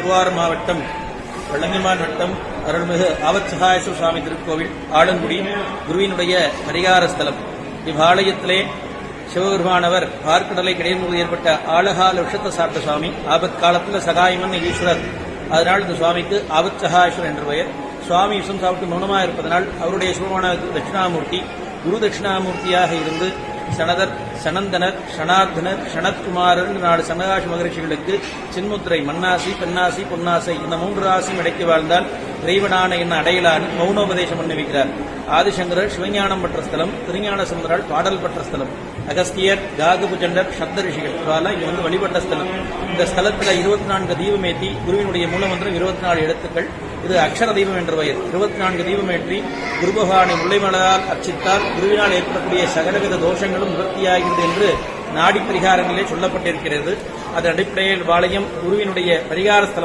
திருவாரூர் மாவட்டம் வள்ளங்கிமான் வட்டம் அருள்மிகு ஆவத்சகாயேஸ்வர சுவாமி திருக்கோவில் ஆலங்குடி குருவினுடைய பரிகார ஸ்தலம். இவ்வாலயத்திலே சிவபெருமானவர் பார்க்கடலை கிடையாது ஏற்பட்ட ஆழகால விஷத்தை சாப்பிட்ட சுவாமி. ஆபத் காலத்தில் சகாயமன் ஈஸ்வரர். அதனால் இந்த சுவாமிக்கு ஆவத்சகாயேஸ்வரர் என்ற பெயர். சுவாமி விஷம் சாப்பிட்டு மௌனமாக இருப்பதனால் அவருடைய சிவமான தட்சிணாமூர்த்தி குரு தட்சிணாமூர்த்தியாக இருந்து சனதர், சனந்தனர், ஷனார்த்தனர், ஷனத்குமாரர் 4 சனகாசி மகரிஷிகளுக்கு சின்முத்திரை மண்ணாசி, பெண்ணாசி, பொன்னாசை இந்த 3 ராசியும் இடைக்கு வாழ்ந்தால் இறைவனான என்ன அடையலான்னு மௌனோபதேசம் பண்ணி வைக்கிறார். ஆதிசங்கரர் சிவஞானம் பெற்ற ஸ்தலம், திருஞான சம்பந்தரால் பாடல் பெற்ற ஸ்தலம், அகஸ்தியர், காகபுஜண்டர், சப்த ரிஷிகள் இவெல்லாம் இங்க வந்து வழிபட்ட ஸ்தலம். இந்த ஸ்தலத்தில் 24 தீபமேற்றி குருவினுடைய மூலமந்திரம் 24 எழுத்துக்கள். இது அக்ஷர தீபம் என்ற பெயர். 24 தீபமேற்றி குரு பகவானை முல்லைமலரால் அர்ச்சித்தால் குருவினால் ஏற்படக்கூடிய சகலவித தோஷங்களும் நிவர்த்தியாகிறது என்று நாடி பரிகாரங்களிலே சொல்லப்பட்டிருக்கிறது. அதன் அடிப்படையில் வாளையம் குருவினுடைய பரிகார ஸ்தலம்.